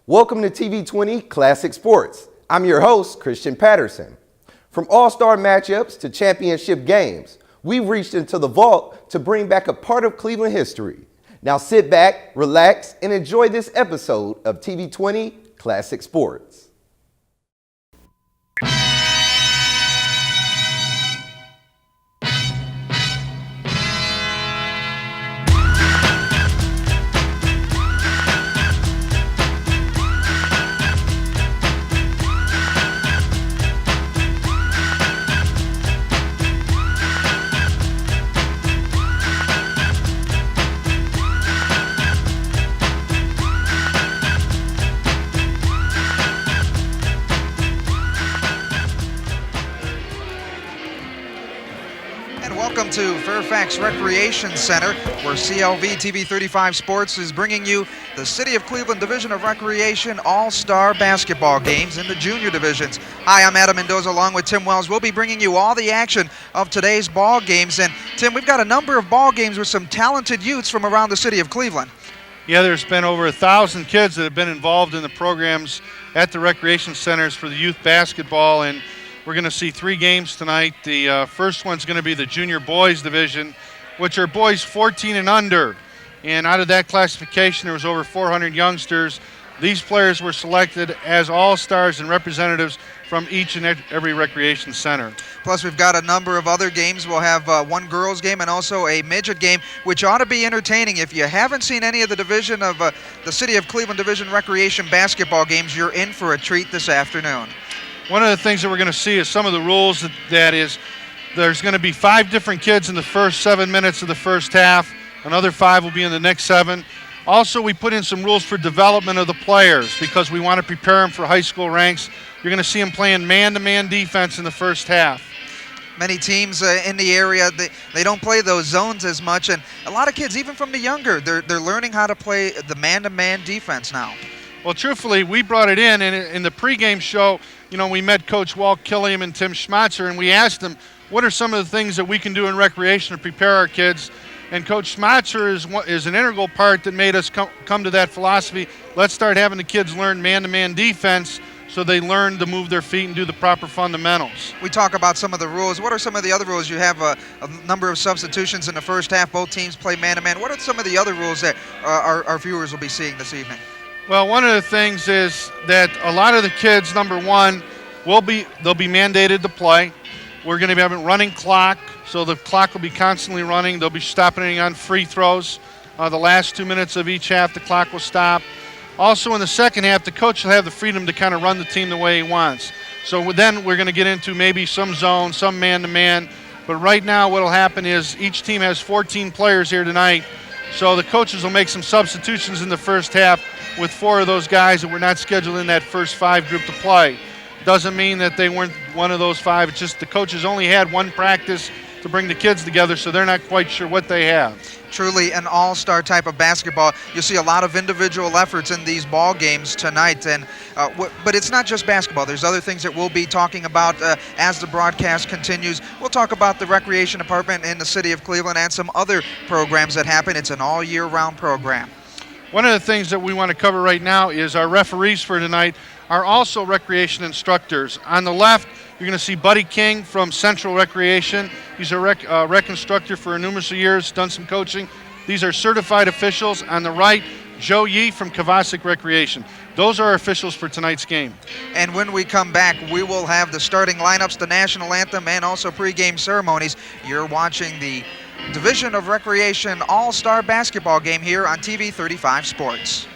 Welcome to TV20 Classic Sports. I'm your host, Christian Patterson. From all-star matchups to championship games, we've reached into the vault to bring back a part of Cleveland history. Now sit back, relax, and enjoy this episode of TV20 Classic Sports. Welcome to Fairfax Recreation Center, where CLV TV35 Sports is bringing you the City of Cleveland Division of Recreation All-Star Basketball games in the junior divisions. Hi, I'm Adam Mendoza along with Tim Wells. We'll be bringing you all the action of today's ball games. And Tim, we've got a number of ball games with some talented youths from around the city of Cleveland. Yeah, there's been over 1,000 kids that have been involved in the programs at the recreation centers for the youth basketball, and we're going to see 3 games tonight. The first one's going to be the junior boys division, which are boys 14 and under. And out of that classification, there was over 400 youngsters. These players were selected as all-stars and representatives from each and every recreation center. Plus, we've got a number of other games. We'll have one girls game and also a midget game, which ought to be entertaining. If you haven't seen any of the division of the City of Cleveland Division Recreation basketball games, you're in for a treat this afternoon. One of the things that we're going to see is some of the rules. That is, there's going to be 5 different kids in the first 7 minutes of the first half. Another 5 will be in the next 7. Also, we put in some rules for development of the players because we want to prepare them for high school ranks. You're going to see them playing man-to-man defense in the first half. Many teams in the area, they don't play those zones as much, and a lot of kids, even from the younger, they're learning how to play the man-to-man defense now. Well, truthfully, we brought it in, and in the pregame show, we met Coach Walt Killiam and Tim Schmatzer, and we asked them, what are some of the things that we can do in recreation to prepare our kids? And Coach Schmatzer is an integral part that made us come to that philosophy. Let's start having the kids learn man-to-man defense so they learn to move their feet and do the proper fundamentals. We talk about some of the rules. What are some of the other rules? You have a number of substitutions in the first half. Both teams play man-to-man. What are some of the other rules that our viewers will be seeing this evening? Well, one of the things is that a lot of the kids, number one, they'll be mandated to play. We're going to be having a running clock, so the clock will be constantly running. They'll be stopping on free throws. The last 2 minutes of each half, the clock will stop. Also, in the second half, the coach will have the freedom to kind of run the team the way he wants. So then we're going to get into maybe some zone, some man-to-man. But right now what will happen is each team has 14 players here tonight. So the coaches will make some substitutions in the first half with 4 of those guys that were not scheduled in that first 5 group to play. Doesn't mean that they weren't one of those 5. It's just the coaches only had one practice to bring the kids together, so they're not quite sure what they have. Truly an all-star type of basketball. You'll see a lot of individual efforts in these ball games tonight, and but it's not just basketball. There's other things that we'll be talking about as the broadcast continues. We'll talk about the recreation department in the city of Cleveland and some other programs that happen. It's an all-year-round program. One of the things that we want to cover right now is our referees for tonight are also recreation instructors. On the left, you're going to see Buddy King from Central Recreation. He's a rec instructor for numerous years, done some coaching. These are certified officials. On the right, Joe Yee from Kavasic Recreation. Those are our officials for tonight's game. And when we come back, we will have the starting lineups, the national anthem, and also pregame ceremonies. You're watching the Division of Recreation All-Star Basketball game here on TV35 Sports.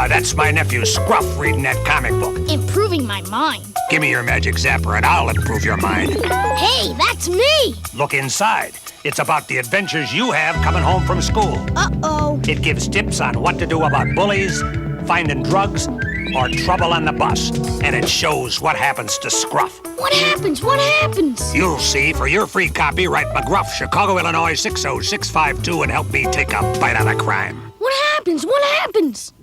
That's my nephew Scruff reading that comic book. Improving my mind. Give me your magic zapper and I'll improve your mind. Hey, that's me! Look inside. It's about the adventures you have coming home from school. Uh-oh. It gives tips on what to do about bullies, finding drugs, or trouble on the bus. And it shows what happens to Scruff. What happens? What happens? You'll see. For your free copy, write McGruff, Chicago, Illinois, 60652 and help me take a bite out of crime. What happens? What happens?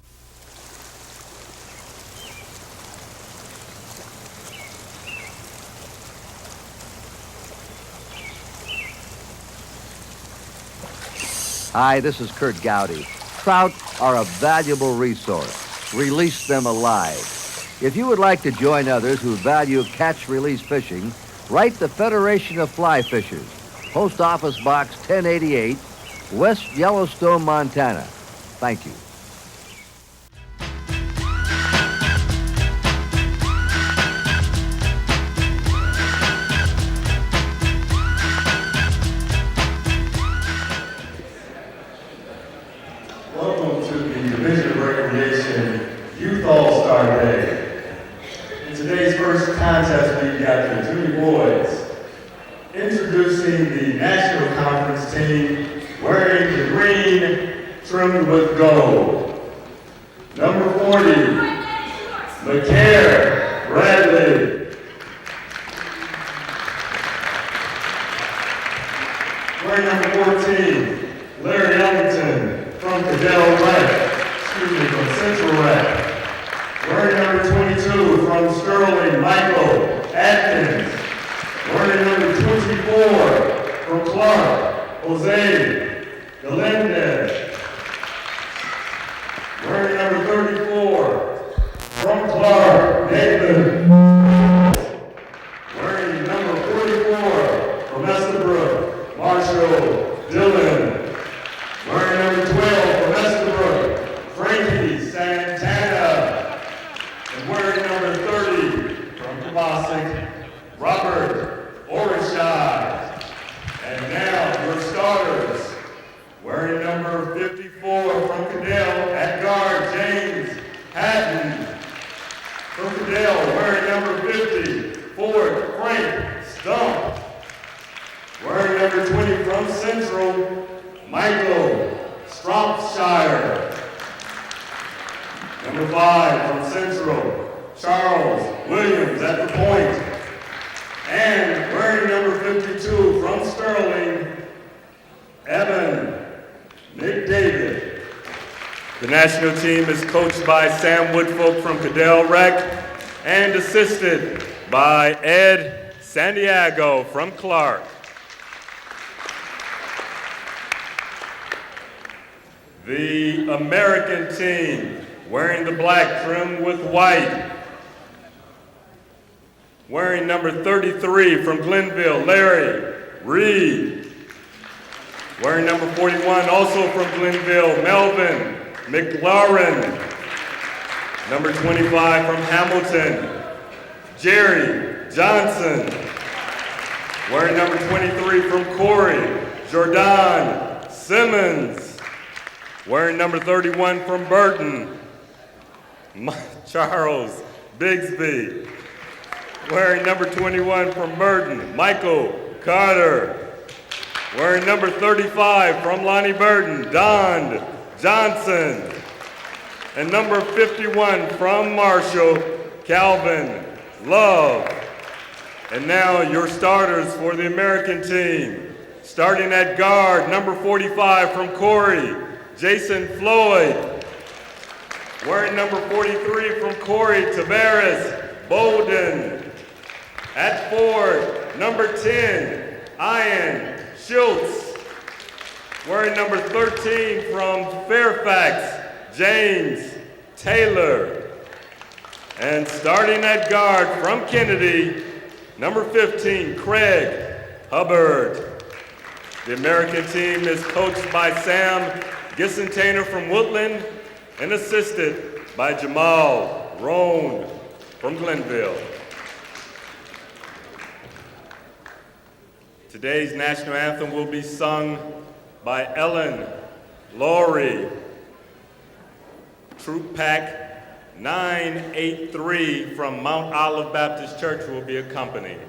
Hi, this is Kurt Gowdy. Trout are a valuable resource. Release them alive. If you would like to join others who value catch-release fishing, write the Federation of Fly Fishers, Post Office Box 1088, West Yellowstone, Montana. Thank you. Welcome to the Division of Recreation Youth All-Star Day. In today's first contest, we've got the junior boys introducing the national conference team wearing the green trimmed with gold. Number 40, McCare Bradley. Wearing number 14, Larry Ellington from Cadell from Central Rec. Wearing number 22 from Sterling, Michael Atkins. Wearing number 24 from Clark, Jose Galendez. Wearing number 34 from Clark, Nathan. Wearing number 44 from Estabrook, Marshall Dillon. Wearing number 12 from Estabrook, Frankie Santana. And wearing number 30 from Kavasic, Robert Orishai. And now your starters. Wearing number 54 from Cadell at guard, James Hatton. From Cadell, wearing number 50, Ford Frank Stump. Wearing number 20 from Central, Michael Stropshire. Number 5 from Central, Charles Williams at the point. And wearing number 52 from Sterling, Evan McDavid. The national team is coached by Sam Woodfolk from Cadell Rec and assisted by Ed Santiago from Clark. The American team, wearing the black trimmed with white. Wearing number 33 from Glenville, Larry Reed. Wearing number 41, also from Glenville, Melvin McLaurin. Number 25 from Hamilton, Jerry Johnson. Wearing number 23 from Corey, Jordan Simmons. Wearing number 31 from Burton, Charles Bigsby. Wearing number 21 from Burton, Michael Carter. Wearing number 35 from Lonnie Burton, Don Johnson. And number 51 from Marshall, Calvin Love. And now your starters for the American team. Starting at guard, number 45 from Corey, Jason Floyd. Wearing number 43 from Corey, Tavares Bolden. At Ford, number 10, Ian Schultz. Wearing number 13 from Fairfax, James Taylor. And starting at guard from Kennedy, number 15, Craig Hubbard. The American team is coached by Sam Gisentainer from Woodland and assisted by Jamal Roan from Glenville. Today's national anthem will be sung by Ellen Laurie. Troop Pack 983 from Mount Olive Baptist Church will be accompanied.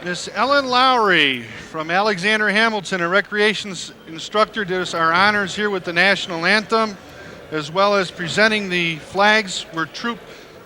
Miss Ellen Lowry from Alexander Hamilton, a recreation instructor, did us our honors here with the national anthem, as well as presenting the flags. We're Troop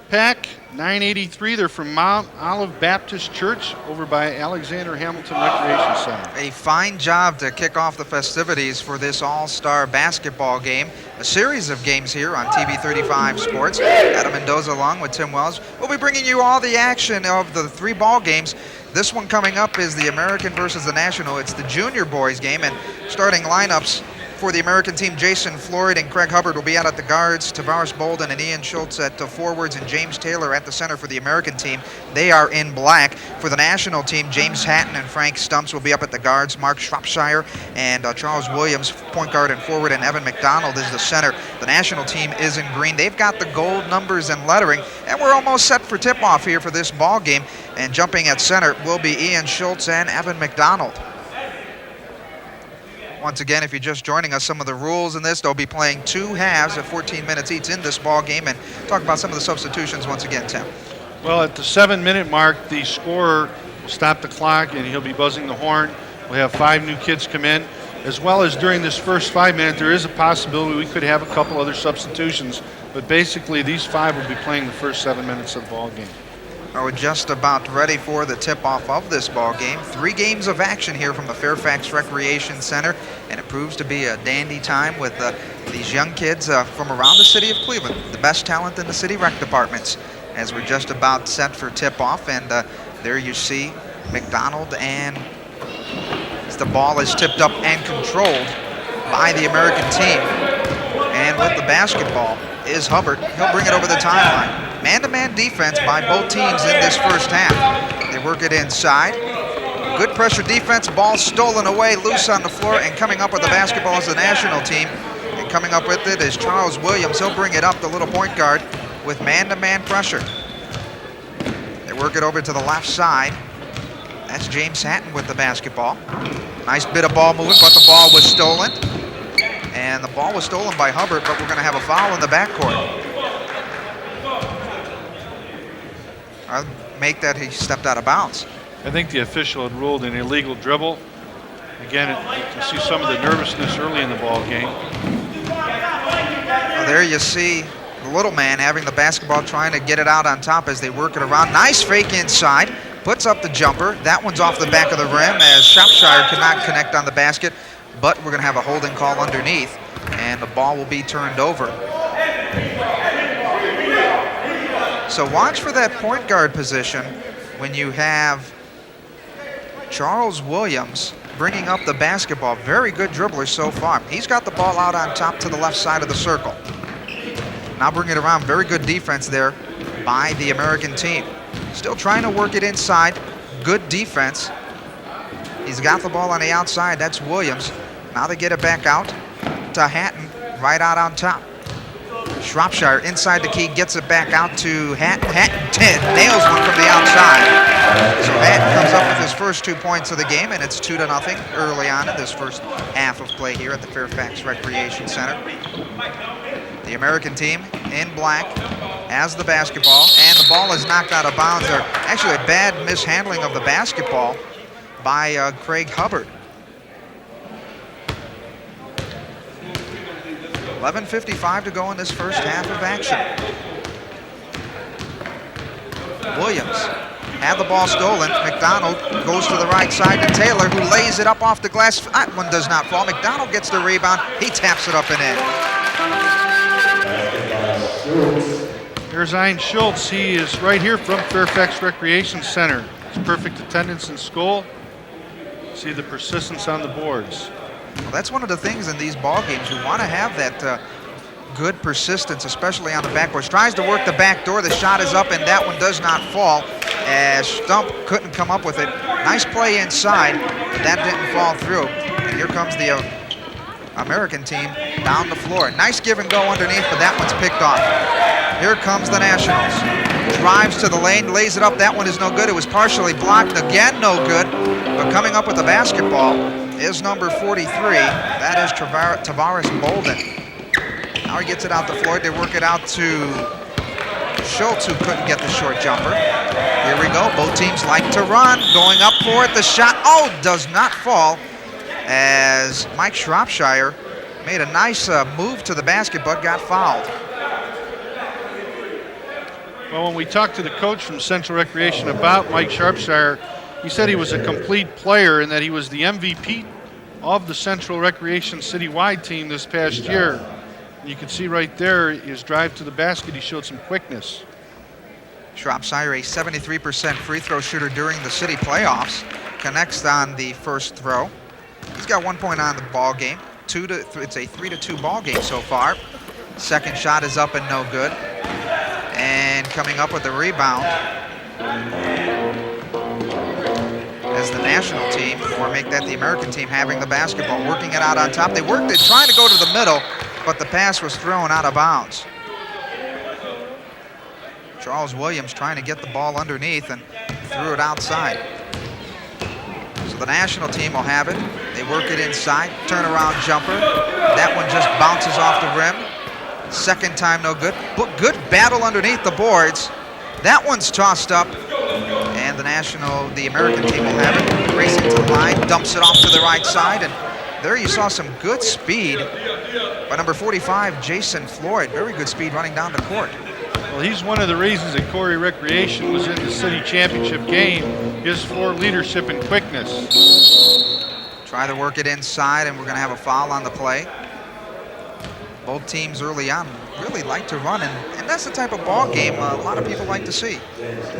Pack 983. They're from Mount Olive Baptist Church over by Alexander Hamilton Recreation Center. A fine job to kick off the festivities for this all-star basketball game. A series of games here on TV35 Sports. Adam Mendoza along with Tim Wells. We'll be bringing you all the action of the 3 ball games. This one coming up is the American versus the National. It's the junior boys game, and starting lineups for the American team, Jason Floyd and Craig Hubbard will be out at the guards, Tavares Bolden and Ian Schultz at the forwards, and James Taylor at the center for the American team. They are in black. For the national team, James Hatton and Frank Stumps will be up at the guards, Mark Shropshire and Charles Williams, point guard and forward, and Evan McDonald is the center. The national team is in green. They've got the gold numbers and lettering, and we're almost set for tip-off here for this ball game. And jumping at center will be Ian Schultz and Evan McDonald. Once again, if you're just joining us, some of the rules in this, they'll be playing 2 halves of 14 minutes each in this ball game, and talk about some of the substitutions once again, Tim. Well, at the 7-minute mark, the scorer will stop the clock and he'll be buzzing the horn. We'll have 5 new kids come in, as well as during this first 5 minutes, there is a possibility we could have a couple other substitutions, but basically these 5 will be playing the first 7 minutes of the ball game. We're just about ready for the tip-off of this ball game. 3 games of action here from the Fairfax Recreation Center, and it proves to be a dandy time with these young kids from around the city of Cleveland, the best talent in the city rec departments, as we're just about set for tip-off. And there you see McDonald, and as the ball is tipped up and controlled by the American team. And with the basketball is Hubbard. He'll bring it over the timeline. Man-to-man defense by both teams in this first half. They work it inside. Good pressure defense. Ball stolen away, loose on the floor, and coming up with the basketball is the national team. And coming up with it is Charles Williams. He'll bring it up, the little point guard, with man-to-man pressure. They work it over to the left side. That's James Hatton with the basketball. Nice bit of ball movement, but the ball was stolen. And the ball was stolen by Hubbard, but we're going to have a foul in the backcourt. I'll make that he stepped out of bounds. I think the official had ruled an illegal dribble. Again, you can see some of the nervousness early in the ball game. Well, there you see the little man having the basketball, trying to get it out on top as they work it around. Nice fake inside, puts up the jumper. That one's off the back of the rim as Shropshire could not connect on the basket, but we're going to have a holding call underneath, and the ball will be turned over. So watch for that point guard position when you have Charles Williams bringing up the basketball. Very good dribbler so far. He's got the ball out on top to the left side of the circle. Now bring it around. Very good defense there by the American team. Still trying to work it inside. Good defense. He's got the ball on the outside. That's Williams. Now they get it back out to Hatton, right out on top. Shropshire inside the key, gets it back out to Hatton. Hatton nails one from the outside. So Hatton comes up with his first 2 points of the game, and it's 2-0 early on in this first half of play here at the Fairfax Recreation Center. The American team in black has the basketball, and the ball is knocked out of bounds. Or actually a bad mishandling of the basketball by Craig Hubbard. 11:55 to go in this first half of action. Williams had the ball stolen. McDonald goes to the right side to Taylor, who lays it up off the glass. That one does not fall. McDonald gets the rebound. He taps it up and in. Here's Ian Schultz. He is right here from Fairfax Recreation Center. It's perfect attendance in school. See the persistence on the boards. Well, that's one of the things in these ball games. You want to have that good persistence, especially on the backboards. Tries to work the back door. The shot is up, and that one does not fall, as Stump couldn't come up with it. Nice play inside, but that didn't fall through. And here comes the American team down the floor. Nice give and go underneath, but that one's picked off. Here comes the Nationals. Drives to the lane, lays it up. That one is no good. It was partially blocked. Again, no good. But coming up with the basketball is number 43. That is Tavares Bolden. Now he gets it out to Floyd. They work it out to Schultz, who couldn't get the short jumper. Here we go. Both teams like to run. Going up for it. The shot, does not fall, as Mike Shropshire made a nice move to the basket but got fouled. Well, when we talked to the coach from Central Recreation about Mike Shropshire, he said he was a complete player and that he was the MVP of the Central Recreation citywide team this past year. You can see right there his drive to the basket. He showed some quickness. Shropshire, a 73% free throw shooter during the city playoffs, connects on the first throw. He's got 1 point on the ball game. It's a 3-2 ball game so far. Second shot is up and no good. And coming up with the rebound as the national team, or make that the American team, having the basketball, working it out on top. They worked it, trying to go to the middle, but the pass was thrown out of bounds. Charles Williams trying to get the ball underneath and threw it outside. So the national team will have it. They work it inside, turnaround jumper. That one just bounces off the rim. Second time no good, but good battle underneath the boards. That one's tossed up, and the American team will have it. Racing to the line, dumps it off to the right side, and there you saw some good speed by number 45, Jason Floyd. Very good speed running down the court. Well, he's one of the reasons that Corey Recreation was in the city championship game, is for leadership and quickness. Try to work it inside, and we're going to have a foul on the play. Both teams early on really like to run, and that's the type of ball game a lot of people like to see.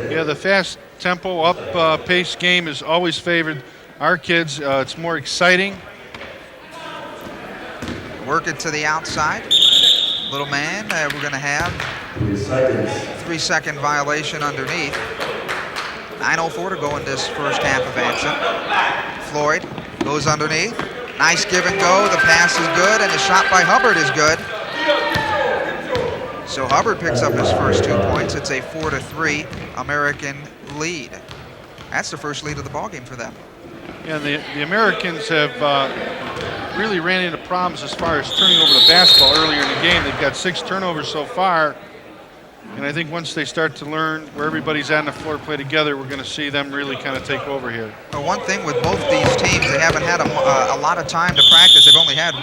Yeah, the fast tempo, up-pace game is always favored our kids. It's more exciting. Work it to the outside. Little man, we're going to have 3-second violation underneath. 9:04 to go in this first half of action. Floyd goes underneath. Nice give and go. The pass is good, and the shot by Hubbard is good. So Hubbard picks up his first 2 points. It's a 4-3 American lead. That's the first lead of the ballgame for them. Yeah, the Americans have really ran into problems as far as turning over the basketball earlier in the game. They've got 6 turnovers so far. And I think once they start to learn where everybody's at on the floor, play together, we're going to see them really kind of take over here. Well, one thing with both these teams, they haven't had a lot of time to practice. They've only had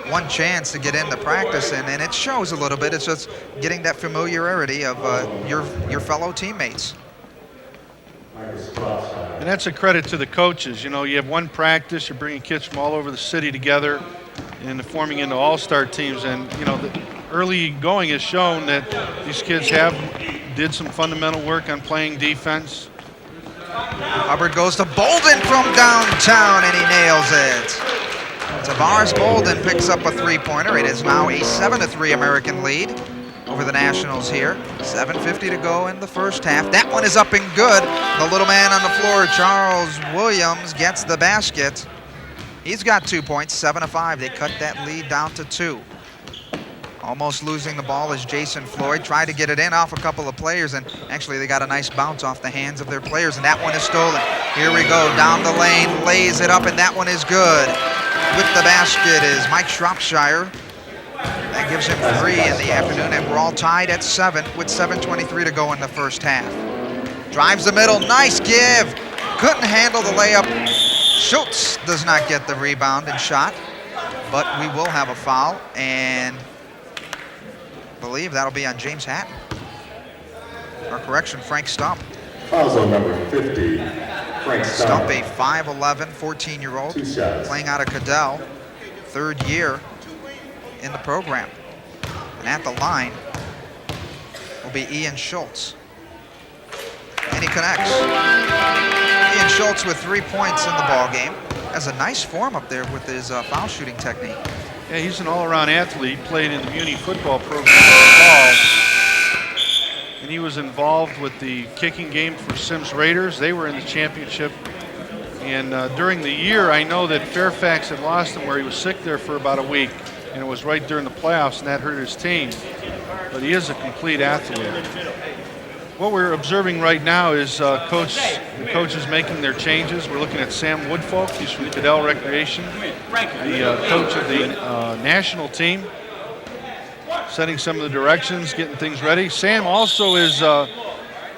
one chance to get into practice, and it shows a little bit. It's just getting that familiarity of your fellow teammates. And that's a credit to the coaches. You know, you have one practice, you're bringing kids from all over the city together and forming into all-star teams. And, you know, the early going has shown that these kids did some fundamental work on playing defense. Hubbard goes to Bolden from downtown, and he nails it. Tavares Bolden picks up a three-pointer. It is now a 7-3 American lead over the Nationals here. 7:50 to go in the first half. That one is up and good. The little man on the floor, Charles Williams, gets the basket. He's got 2 points, 7-5. They cut that lead down to 2. Almost losing the ball is Jason Floyd. Tried to get it in off a couple of players, and actually they got a nice bounce off the hands of their players, and that one is stolen. Here we go, down the lane, lays it up, and that one is good. With the basket is Mike Shropshire. That gives him 3 in the afternoon, and we're all tied at 7 with 7:23 to go in the first half. Drives the middle, nice give. Couldn't handle the layup. Schultz does not get the rebound and shot, but we will have a foul, and I believe that'll be on James Hatton. Or correction, Frank Stump. Foul's on number 50, Frank Stump, Stump. a 5'11", 14-year-old, 2 shots. playing out of Cadell, 3rd year in the program. And at the line will be Ian Schultz. And he connects. Ian Schultz with 3 points in the ball game. Has a nice form up there with his foul shooting technique. Yeah, he's an all-around athlete. Played in the Muni football program this fall. And he was involved with the kicking game for Sims Raiders. They were in the championship. And during the year, I know that Fairfax had lost him where he was sick there for about a week. And it was right during the playoffs, and that hurt his team. But he is a complete athlete. What we're observing right now is the coaches making their changes. We're looking at Sam Woodfolk. He's from Cadell Recreation, the coach of the national team, setting some of the directions, getting things ready. Sam also is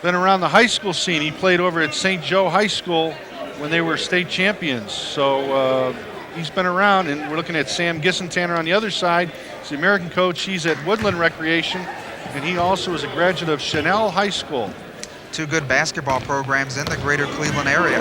Then around the high school scene, he played over at St. Joe High School when they were state champions. So he's been around, and we're looking at Sam Gissentanner on the other side. He's the American coach. He's at Woodland Recreation, and he also is a graduate of Chanel High School. Two good basketball programs in the greater Cleveland area.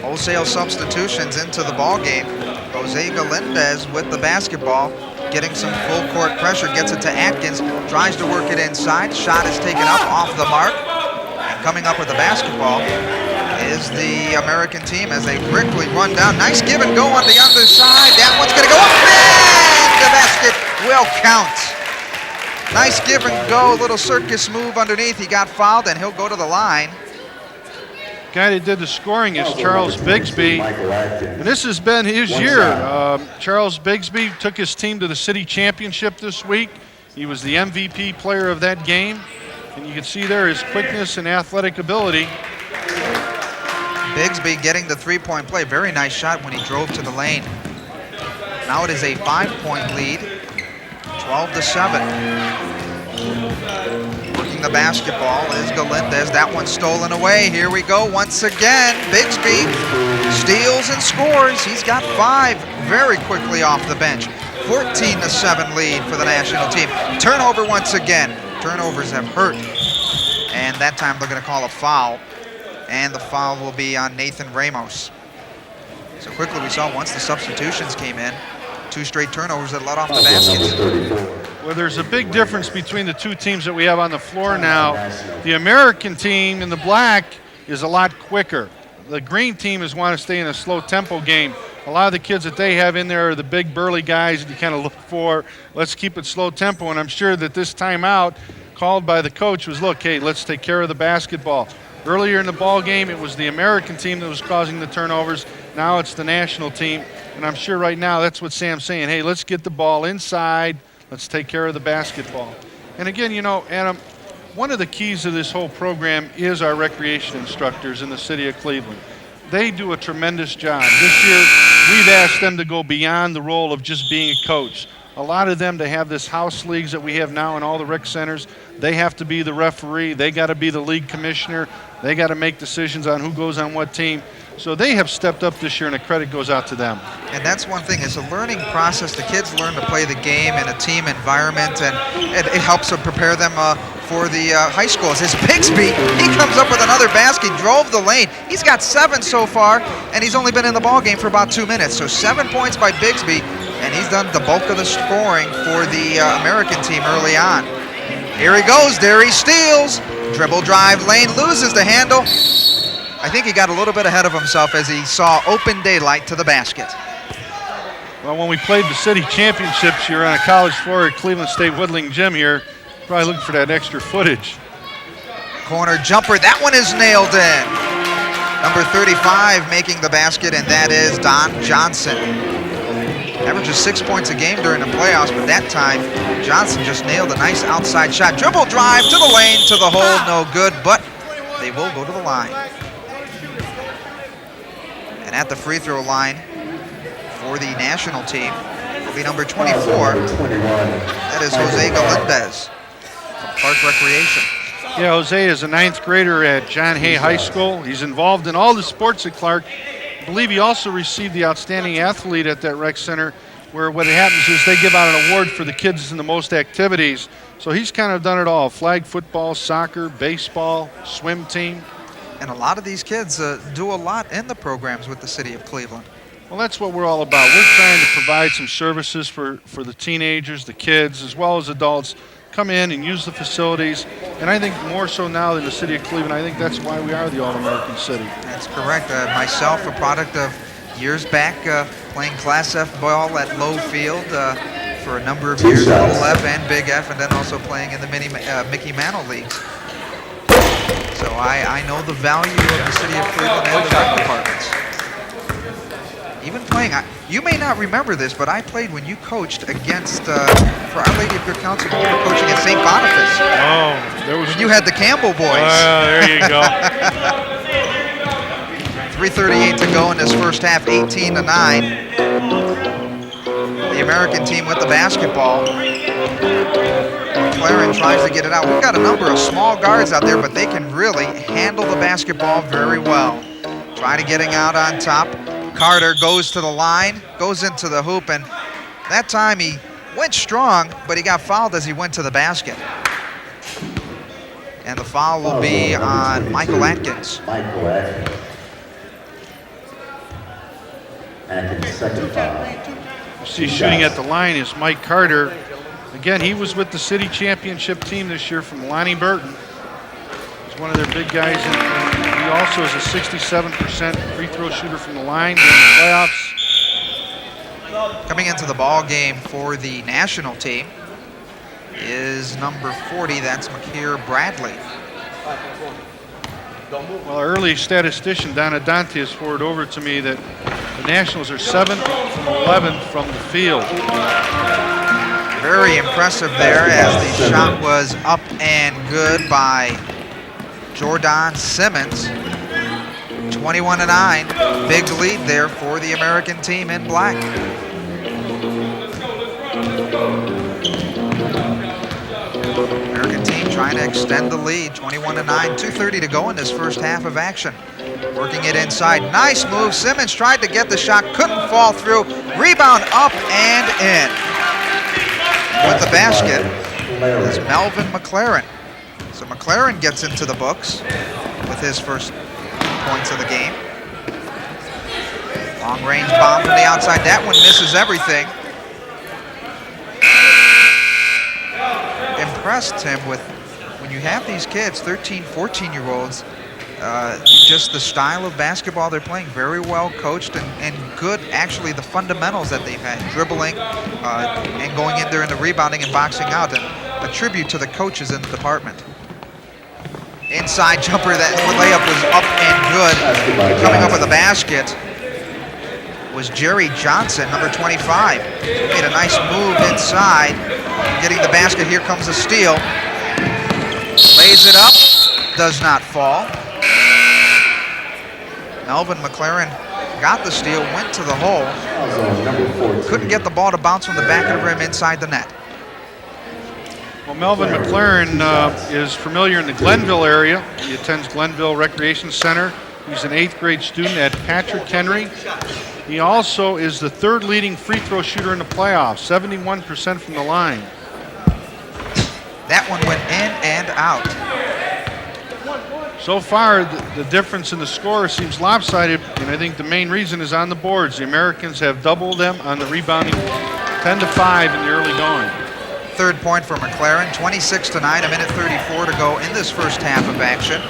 Wholesale substitutions into the ball game. Jose Galindez with the basketball, getting some full court pressure, gets it to Atkins, tries to work it inside. Shot is taken up off the mark. And coming up with the basketball is the American team as they quickly run down. Nice give and go on the underside. That one's going to go up, and the basket will count. Nice give and go, little circus move underneath. He got fouled, and he'll go to the line. Guy that did the scoring is Charles Bigsby, and this has been his year. Charles Bigsby took his team to the city championship this week. He was the MVP player of that game, and you can see there his quickness and athletic ability. Bigsby getting the three-point play. Very nice shot when he drove to the lane. Now it is a 5-point lead, 12-7. Working the basketball is Galindez. That one's stolen away. Here we go once again. Bigsby steals and scores. He's got 5 very quickly off the bench. 14-7 lead for the national team. Turnover once again. Turnovers have hurt. And that time they're going to call a foul. And the foul will be on Nathan Ramos. So quickly we saw once the substitutions came in, 2 straight turnovers that let off the baskets. Well, there's a big difference between the two teams that we have on the floor now. The American team in the black is a lot quicker. The green team is want to stay in a slow tempo game. A lot of the kids that they have in there are the big burly guys that you kind of look for. Let's keep it slow tempo, and I'm sure that this timeout called by the coach was, look, hey, let's take care of the basketball. Earlier in the ball game, it was the American team that was causing the turnovers. Now it's the national team, and I'm sure right now that's what Sam's saying. Hey, let's get the ball inside. Let's take care of the basketball. And again, you know, Adam, one of the keys of this whole program is our recreation instructors in the city of Cleveland. They do a tremendous job. This year, we've asked them to go beyond the role of just being a coach. A lot of them, to have this house leagues that we have now in all the rec centers, they have to be the referee. They got to be the league commissioner. They got to make decisions on who goes on what team. So they have stepped up this year, and the credit goes out to them. And that's one thing. It's a learning process. The kids learn to play the game in a team environment, and it helps them prepare them for the high schools. His Bigsby, he comes up with another basket, drove the lane. He's got 7 so far, and he's only been in the ball game for about 2 minutes. So 7 points by Bigsby, and he's done the bulk of the scoring for the American team early on. Here he goes. There he steals. Dribble drive lane, loses the handle. I think he got a little bit ahead of himself as he saw open daylight to the basket. Well, when we played the city championships, you're on a college floor at Cleveland State Woodling Gym here, probably looking for that extra footage. Corner jumper, that one is nailed in. Number 35 making the basket, and that is Don Johnson. Averages 6 points a game during the playoffs, but that time Johnson just nailed a nice outside shot. Dribble drive to the lane, to the hole, no good, but they will go to the line. And at the free throw line for the national team will be number 24. That is Jose Galindez from Clark Recreation. Yeah, Jose is a 9th grader at John Hay High School. He's involved in all the sports at Clark. I believe he also received the Outstanding Athlete at that rec center, where what happens is they give out an award for the kids in the most activities. So he's kind of done it all: flag football, soccer, baseball, swim team. And a lot of these kids do a lot in the programs with the city of Cleveland. Well, that's what we're all about. We're trying to provide some services for the teenagers, the kids, as well as adults. Come in and use the facilities. And I think more so now than the city of Cleveland, I think that's why we are the All-American city. That's correct. Myself, a product of years back playing Class F ball at Lowe Field for a number of years, Little F and Big F, and then also playing in the Mickey Mantle Leagues. So I know the value of the city of Cleveland and the rec departments. Even playing, you may not remember this, but I played when you coached against, for Our Lady of Good Counsel, you were coaching at St. Boniface. Oh, there was. When you had the Campbell boys. There you go. 3:38 to go in this first half, 18-9. The American team with the basketball. Clarence and tries to get it out. We've got a number of small guards out there, but they can really handle the basketball very well. Try to getting out on top. Carter goes to the line, goes into the hoop, and that time he went strong, but he got fouled as he went to the basket. And the foul will be on Michael Atkins. Michael Atkins. Atkins' second foul. You see shooting at the line is Mike Carter. Again, he was with the city championship team this year from Lonnie Burton. He's one of their big guys. And he also is a 67% free throw shooter from the line during the playoffs. Coming into the ball game for the national team is number 40. That's Makir Bradley. Well, our early statistician, Donna Dante, has forwarded over to me that the Nationals are 7 from 11 from the field. Very impressive there as the shot was up and good by Jordan Simmons. 21-9, big lead there for the American team in black. American team trying to extend the lead, 21-9, 2:30 to go in this first half of action. Working it inside, nice move. Simmons tried to get the shot, couldn't fall through. Rebound up and in. With the basket is Melvin McLaren. So McLaren gets into the books with his first points of the game. Long range bomb from the outside. That one misses everything. Impressed him with, when you have these kids, 13, 14-year-olds, just the style of basketball they're playing, very well coached and good, actually, the fundamentals that they've had, dribbling and going in there in the rebounding and boxing out, and a tribute to the coaches in the department. Inside jumper, that layup was up and good. Coming up with a basket was Jerry Johnson, number 25. Made a nice move inside, getting the basket. Here comes a steal. Lays it up, does not fall. Melvin McLaren got the steal, went to the hole. Couldn't get the ball to bounce from the back of the rim inside the net. Well, Melvin McLaren is familiar in the Glenville area. He attends Glenville Recreation Center. He's an 8th grade student at Patrick Henry. He also is the 3rd leading free throw shooter in the playoffs, 71% from the line. That one went in and out. So far, the difference in the score seems lopsided, and I think the main reason is on the boards. The Americans have doubled them on the rebounding, 10-5 in the early going. 3rd point for McLaren, 26-9, a minute 34 to go in this first half of action.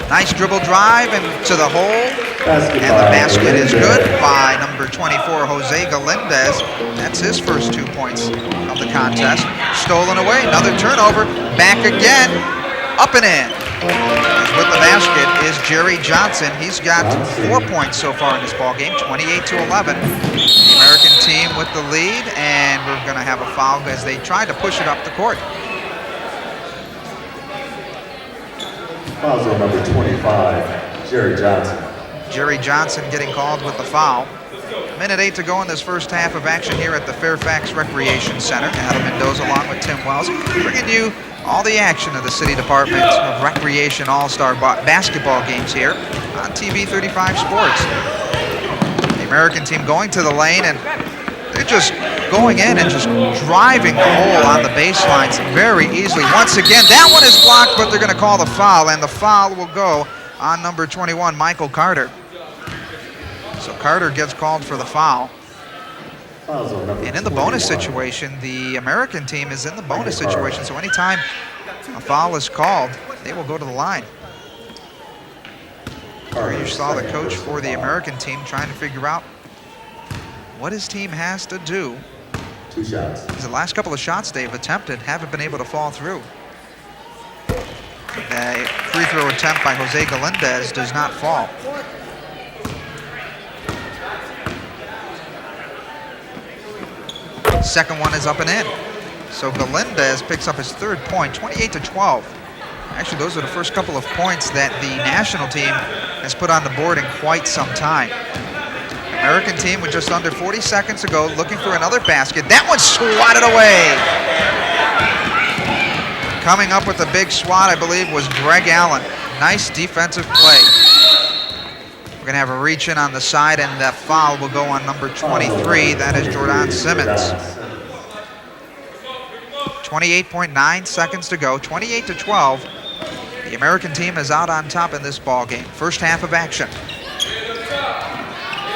Nice dribble drive and to the hole, and the basket is good by number 24, Jose Galindez. That's his first 2 points of the contest. Stolen away, another turnover, back again, up and in. With the basket is Jerry Johnson. He's got 4 points so far in this ball game, 28-11. The American team with the lead, and we're going to have a foul as they try to push it up the court. Foul zone number 25, Jerry Johnson. Jerry Johnson getting called with the foul. Minute 8 to go in this first half of action here at the Fairfax Recreation Center. Adam Mendoza along with Tim Wells, bringing you all the action of the City Department of Recreation All-Star basketball games here on TV35 Sports. The American team going to the lane, and they're just going in and just driving the hole on the baselines very easily. Once again, that one is blocked, but they're going to call the foul, and the foul will go on number 21, Michael Carter. So Carter gets called for the foul. And in the bonus situation, the American team is in the bonus situation, so anytime a foul is called, they will go to the line. Here you saw the coach for the American team trying to figure out what his team has to do. 2 shots. The last couple of shots they've attempted haven't been able to fall through. The free throw attempt by Jose Galindez does not fall. Second one is up and in. So Galindez picks up his 3rd point, 28-12. Actually, those are the first couple of points that the national team has put on the board in quite some time. American team with just under 40 seconds to go, looking for another basket. That one's swatted away. coming up with the big swat, I believe, was Greg Allen. Nice defensive play. We're going to have a reach in on the side, and that foul will go on number 23. That is Jordan Simmons. 28.9 seconds to go, 28-12. The American team is out on top in this ball game. First half of action.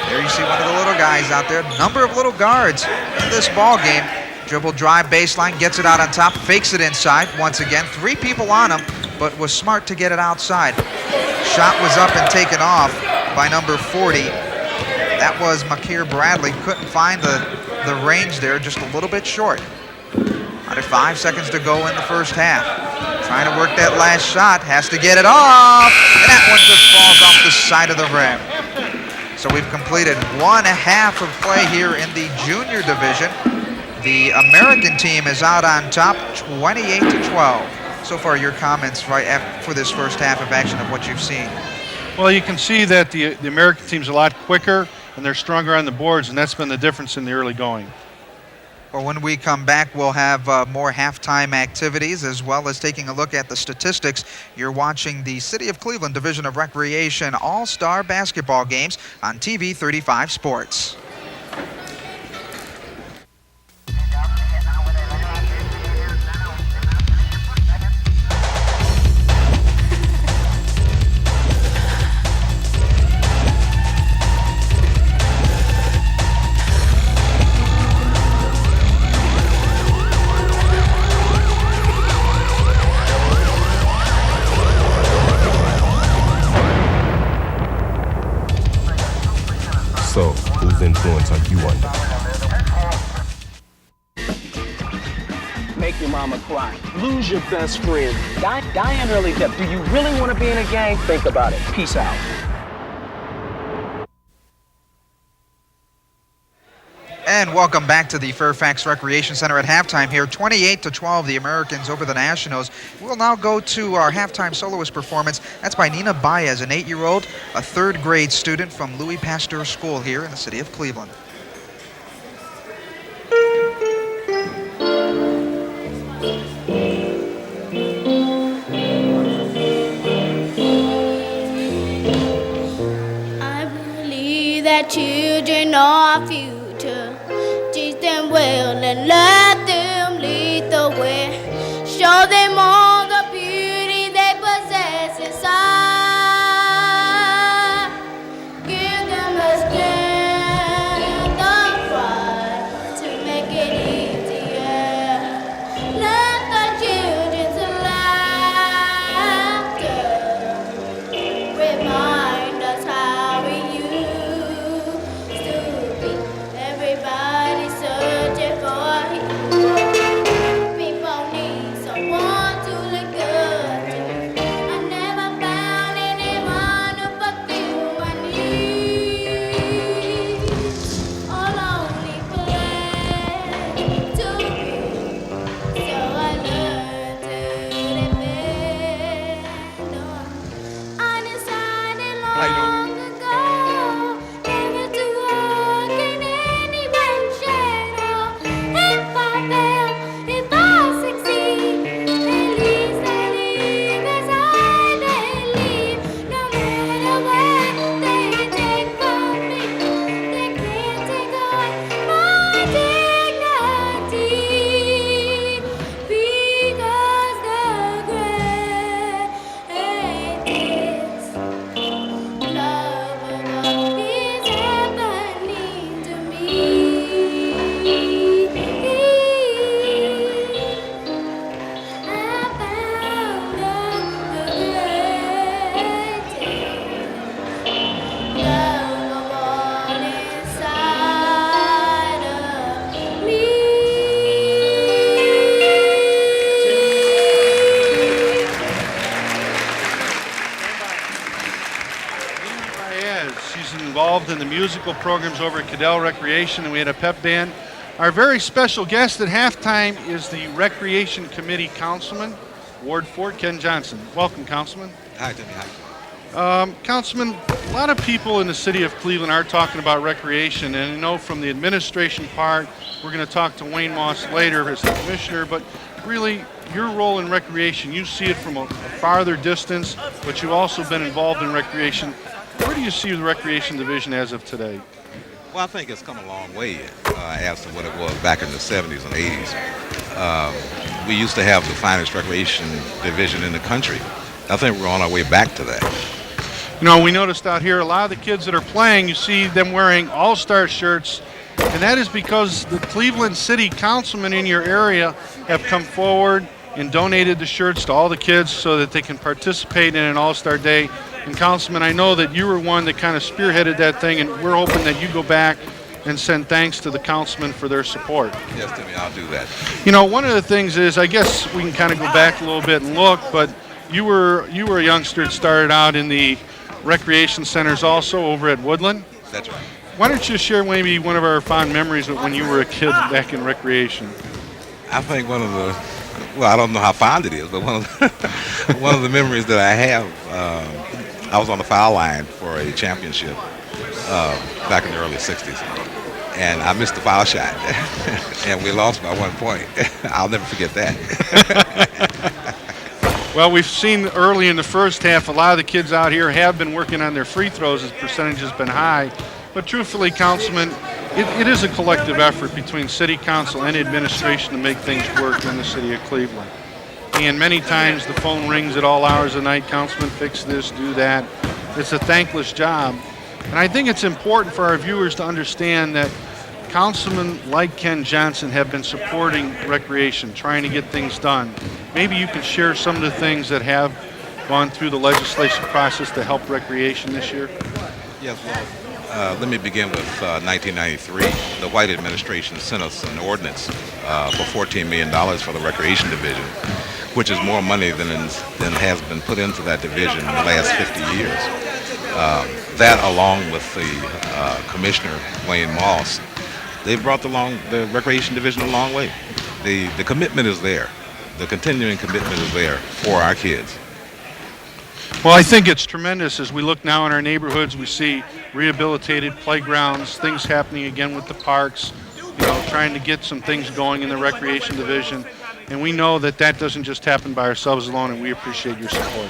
There you see one of the little guys out there. Number of little guards in this ball game. Dribble drive baseline, gets it out on top, fakes it inside. Once again, 3 people on him, but was smart to get it outside. Shot was up and taken off by number 40. That was Makir Bradley. Couldn't find the range there, just a little bit short. Under 5 seconds to go in the first half. Trying to work that last shot, has to get it off, and that one just falls off the side of the rim. So we've completed 1/2 of play here in the junior division. The American team is out on top, 28-12. So far, your comments for this first half of action of what you've seen. Well, you can see that the American team's a lot quicker and they're stronger on the boards, and that's been the difference in the early going. Well, when we come back, we'll have more halftime activities as well as taking a look at the statistics. You're watching the City of Cleveland Division of Recreation All-Star Basketball Games on TV35 Sports. So, whose influence are you under? Make your mama cry. Lose your best friend. Die an early death. Do you really want to be in a gang? Think about it. Peace out. And welcome back to the Fairfax Recreation Center at halftime here. 28-12, the Americans over the Nationals. We'll now go to our halftime soloist performance. That's by Nina Baez, an 8-year-old, a 3rd grade student from Louis Pasteur School here in the city of Cleveland. I believe that children are our future. Teach them well and let them lead the way. Show them all the beauty they possess inside. Give them the strength of pride to make it easier. Let the children's laughter remind us how we used to be. Everybody searching for a hero. People need someone to look good to. I never found anyone who fulfilled my needs. All only place to be. So I learned to depend on. I decided long ago never to walk in anyone's shadow. If I fail, if I succeed, at least I live as I believe. No matter what they take from me, they can't take away my dignity. Because the greatest love of all is happening to me. I found the greatest love of all inside of me. Baez, she's involved in the musical programs over at Cadell Recreation, and we had a pep band. Our very special guest at halftime is the Recreation Committee Councilman, Ward 4, Ken Johnson. Welcome, Councilman. Hi, Timmy. Hi. Councilman, a lot of people in the city of Cleveland are talking about recreation, and I know from the administration part, we're going to talk to Wayne Moss later as the commissioner, but really your role in recreation, you see it from a farther distance, but you've also been involved in recreation. Where do you see the recreation division as of today? Well, I think it's come a long way as to what it was back in the 70s and 80s. We used to have the finest recreation division in the country. I think we're on our way back to that. You know, we noticed out here a lot of the kids that are playing, you see them wearing all-star shirts, and that is because the Cleveland City councilmen in your area have come forward and donated the shirts to all the kids so that they can participate in an all-star day. And Councilman, I know that you were one that kind of spearheaded that thing, and we're hoping that you go back and send thanks to the councilmen for their support. Yes, Timmy, I'll do that. You know, one of the things is, I guess we can kind of go back a little bit and look, but you were a youngster that started out in the recreation centers also over at Woodland. That's right. Why don't you share maybe one of our fond memories of when you were a kid back in recreation? I think one of the, well, I don't know how fond it is, but one of the memories that I have, I was on the foul line for a championship back in the early 60s, and I missed the foul shot, and we lost by 1 point. I'll never forget that. Well, we've seen early in the first half, a lot of the kids out here have been working on their free throws. As percentage has been high. But truthfully, Councilman, it is a collective effort between City Council and administration to make things work in the city of Cleveland. And many times the phone rings at all hours of the night, Councilman, fix this, do that. It's a thankless job. And I think it's important for our viewers to understand that councilmen like Ken Johnson have been supporting recreation, trying to get things done. Maybe you can share some of the things that have gone through the legislation process to help recreation this year. Yes, well, let me begin with 1993. The White administration sent us an ordinance for $14 million for the recreation division, which is more money than has been put into that division in the last 50 years. That, along with the Commissioner, Wayne Moss, they've brought the recreation division a long way. The commitment is there. The continuing commitment is there for our kids. Well, I think it's tremendous. As we look now in our neighborhoods, we see rehabilitated playgrounds, things happening again with the parks, you know, trying to get some things going in the recreation division. And we know that that doesn't just happen by ourselves alone, and we appreciate your support.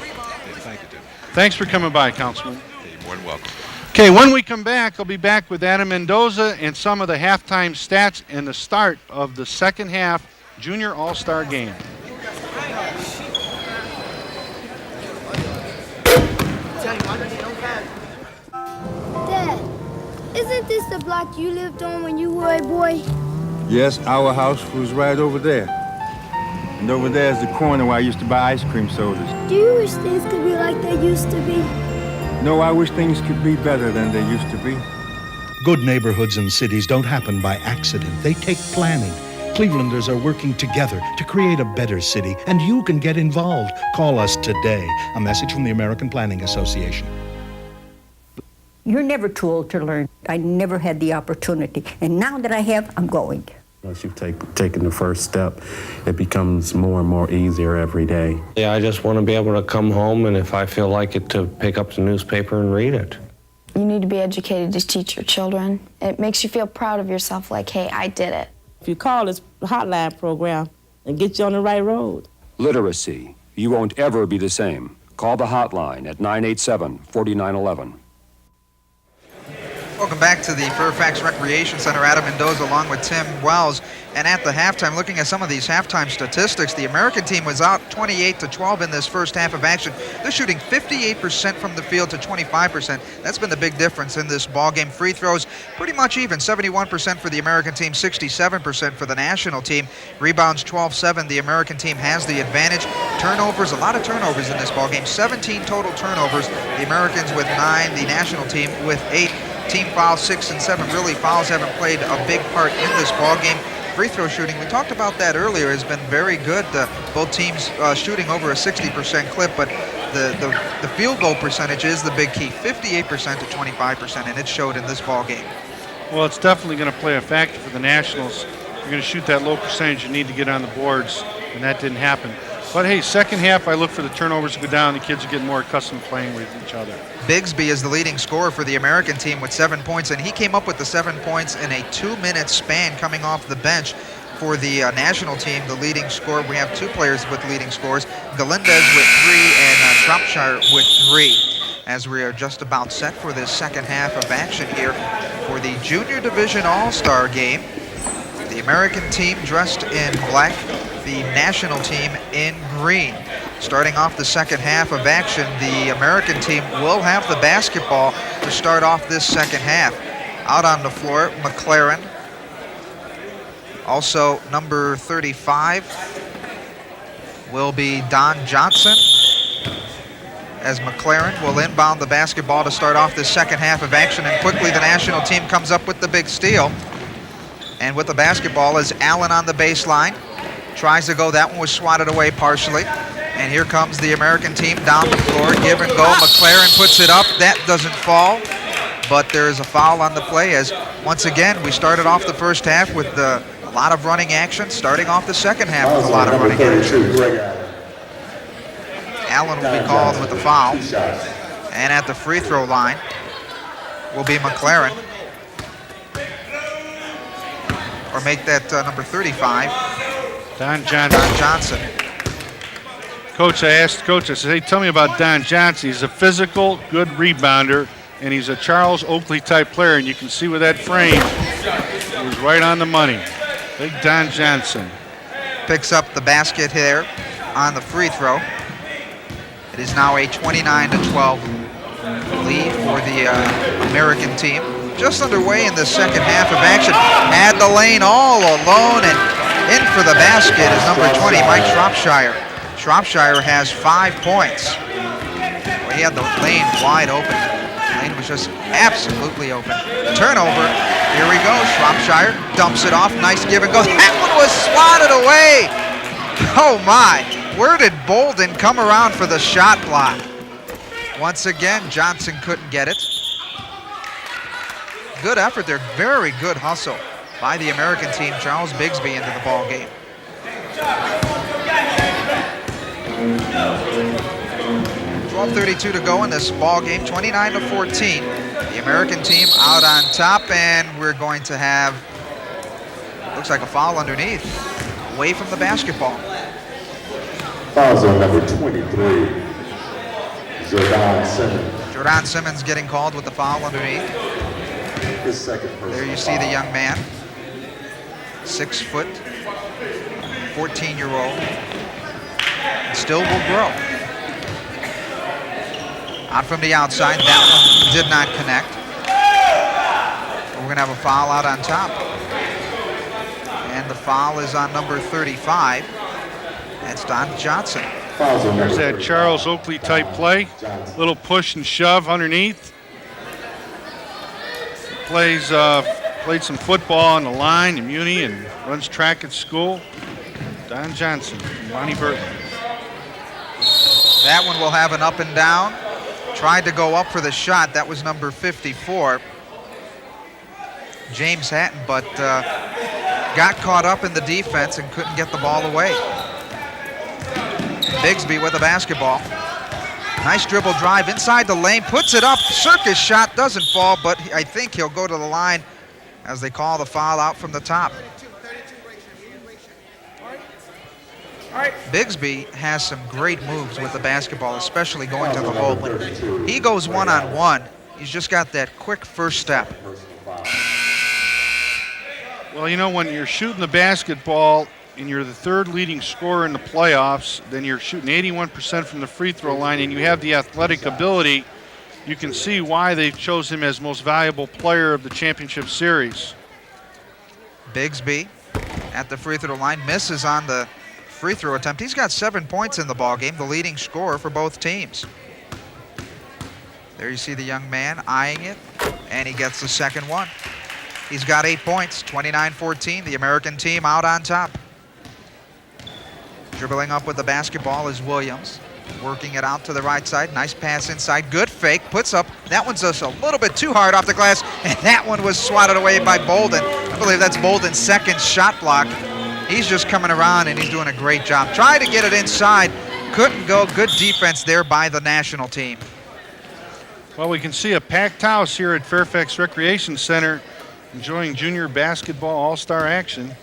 Thank you, Tim. Thanks for coming by, Councilman. You're more than welcome. Okay, when we come back, I'll be back with Adam Mendoza and some of the halftime stats and the start of the second half Junior All-Star game. Dad, isn't this the block you lived on when you were a boy? Yes, our house was right over there. And over there is the corner where I used to buy ice cream sodas. Do you wish things could be like they used to be? No, I wish things could be better than they used to be. Good neighborhoods and cities don't happen by accident. They take planning. Clevelanders are working together to create a better city, and you can get involved. Call us today. A message from the American Planning Association. You're never too old to learn. I never had the opportunity, and now that I have, I'm going. Once you've taken the first step, it becomes more and more easier every day. Yeah, I just want to be able to come home, and if I feel like it, to pick up the newspaper and read it. You need to be educated to teach your children. It makes you feel proud of yourself, like, hey, I did it. If you call this hotline program and get you on the right road. Literacy. You won't ever be the same. Call the hotline at 987-4911. Welcome back to the Fairfax Recreation Center. Adam Mendoza along with Tim Wells. And at the halftime, looking at some of these halftime statistics, the American team was out 28-12 in this first half of action. They're shooting 58% from the field to 25%. That's been the big difference in this ball game. Free throws pretty much even, 71% for the American team, 67% for the national team. Rebounds 12-7. The American team has the advantage. Turnovers, a lot of turnovers in this ball game. 17 total turnovers. The Americans with 9, the national team with 8. Team fouls 6 and 7. Really, fouls haven't played a big part in this ball game. Free throw shooting, we talked about that earlier, has been very good. Both teams shooting over a 60% clip, but the field goal percentage is the big key, 58% to 25%, and it showed in this ball game. Well, it's definitely going to play a factor for the Nationals. You're going to shoot that low percentage, you need to get on the boards, and that didn't happen. But hey, second half, I look for the turnovers to go down. The kids are getting more accustomed to playing with each other. Bigsby is the leading scorer for the American team with 7 points, and he came up with the 7 points in a 2-minute span coming off the bench. For the national team, the leading scorer, we have 2 players with leading scores. Galindez with 3 and Shropshire with 3. As we are just about set for this second half of action here for the Junior Division All-Star game. The American team dressed in black, the national team in green. Starting off the second half of action, the American team will have the basketball to start off this second half. Out on the floor, McLaren. Also, number 35 will be Don Johnson, as McLaren will inbound the basketball to start off this second half of action. And quickly, the national team comes up with the big steal. And with the basketball is Allen on the baseline. Tries to go. That one was swatted away partially. And here comes the American team down the floor. Give and go. McLaren puts it up. That doesn't fall. But there is a foul on the play, as once again, we started off the first half with a lot of running action. Starting off the second half with a lot of running action. Allen will be called with the foul. And at the free throw line will be McLaren. Or make that number 35. Don Johnson. Don Johnson. Coach, I asked Coach, I said, hey, tell me about Don Johnson. He's a physical, good rebounder, and he's a Charles Oakley type player, and you can see with that frame, he was right on the money. Big Don Johnson. Picks up the basket here on the free throw. It is now a 29-12 lead for the American team. Just underway in the second half of action. Had the lane all alone, and in for the basket is number 20, Mike Shropshire. Shropshire has 5 points. Well, he had the lane wide open. The lane was just absolutely open. Turnover. Here we go. Shropshire dumps it off. Nice give and go. That one was swatted away. Oh my. Where did Bolden come around for the shot block? Once again, Johnson couldn't get it. Good effort there. Very good hustle by the American team. Charles Bigsby into the ball game. 12:32 to go in this ball game. 29-14. The American team out on top, and we're going to have, looks like a foul underneath, away from the basketball. Fouls on number 23, Jordan Simmons. Jordan Simmons getting called with the foul underneath. His second personal There you see the young man, 6 foot, 14-year-old, still will grow. Out from the outside, that one did not connect. We're gonna have a foul out on top. And the foul is on number 35. That's Don Johnson. There's that Charles Oakley type play. Little push and shove underneath. Played some football on the line in Muni and runs track at school. Don Johnson, Bonnie Burton. That one will have an up and down. Tried to go up for the shot. That was number 54, James Hatton, but got caught up in the defense and couldn't get the ball away. Bigsby with the basketball. Nice dribble drive inside the lane, puts it up. Circus shot doesn't fall, but I think he'll go to the line as they call the foul out from the top. Bigsby has some great moves with the basketball, especially going to the hole. When he goes one-on-one, he's just got that quick first step. Well, you know, when you're shooting the basketball and you're the third leading scorer in the playoffs, then you're shooting 81% from the free throw line, and you have the athletic ability, you can see why they chose him as most valuable player of the championship series. Bigsby at the free throw line, misses on the free throw attempt. He's got 7 points in the ball game, the leading scorer for both teams. There you see the young man eyeing it, and he gets the second one. He's got 8 points, 29-14, the American team out on top. Dribbling up with the basketball is Williams, working it out to the right side. Nice pass inside, good fake, puts up. That one's just a little bit too hard off the glass, and that one was swatted away by Bolden. I believe that's Bolden's second shot block. He's just coming around, and he's doing a great job. Tried to get it inside, couldn't go. Good defense there by the national team. Well, we can see a packed house here at Fairfax Recreation Center enjoying junior basketball all-star action.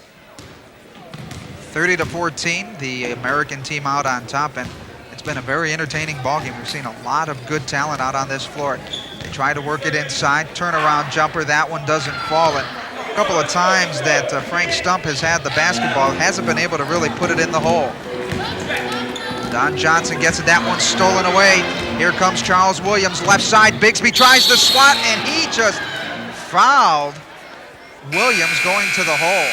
30-14, the American team out on top, and it's been a very entertaining ballgame. We've seen a lot of good talent out on this floor. They try to work it inside, turnaround jumper, that one doesn't fall, and a couple of times that Frank Stump has had the basketball, hasn't been able to really put it in the hole. Don Johnson gets it, that one stolen away. Here comes Charles Williams, left side, Bigsby tries to swat, and he just fouled Williams going to the hole.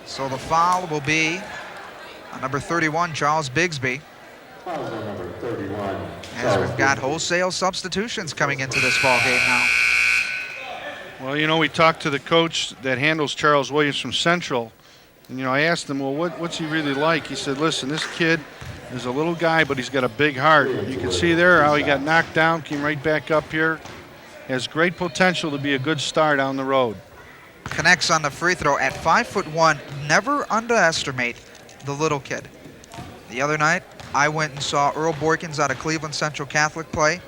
So the foul will be on number 31, Charles Bigsby. Foul on number 31. As we've got wholesale substitutions coming into this ball game now. Well, you know, we talked to the coach that handles Charles Williams from Central, and, you know, I asked him, well, what's he really like? He said, listen, this kid is a little guy, but he's got a big heart. You can see there how he got knocked down, came right back up here. Has great potential to be a good star down the road. Connects on the free throw at 5'1". Never underestimate the little kid. The other night, I went and saw Earl Boykins out of Cleveland Central Catholic playing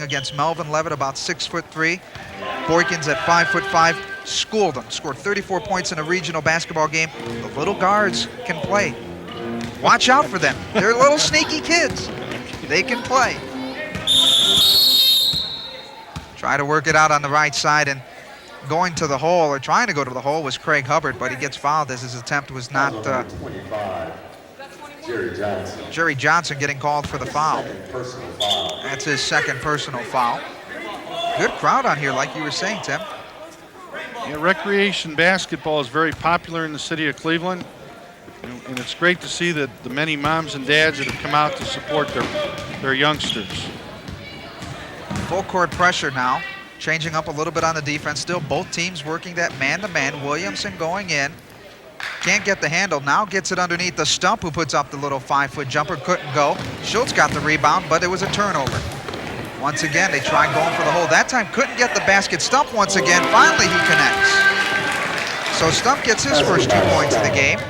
against Melvin Levitt, about 6'3". Boykins at 5'5", schooled him, scored 34 points in a regional basketball game. The little guards can play. Watch out for them. They're little sneaky kids. They can play. Try to work it out on the right side, and going to the hole, or trying to go to the hole, was Craig Hubbard, but he gets fouled as his attempt was not... 25, Jerry Johnson. Jerry Johnson getting called for the foul. Personal foul. That's his second personal foul. Good crowd on here, like you were saying, Tim. Yeah, recreation basketball is very popular in the city of Cleveland, and it's great to see that the many moms and dads that have come out to support their youngsters. Full court pressure now, changing up a little bit on the defense. Still both teams working that man-to-man. Williamson going in. Can't get the handle. Now gets it underneath the Stump, who puts up the little 5-foot jumper. Couldn't go. Schultz got the rebound, but it was a turnover. Once again, they tried going for the hole. That time couldn't get the basket. Stump once again. Finally, he connects. So Stump gets his first 2 points of the game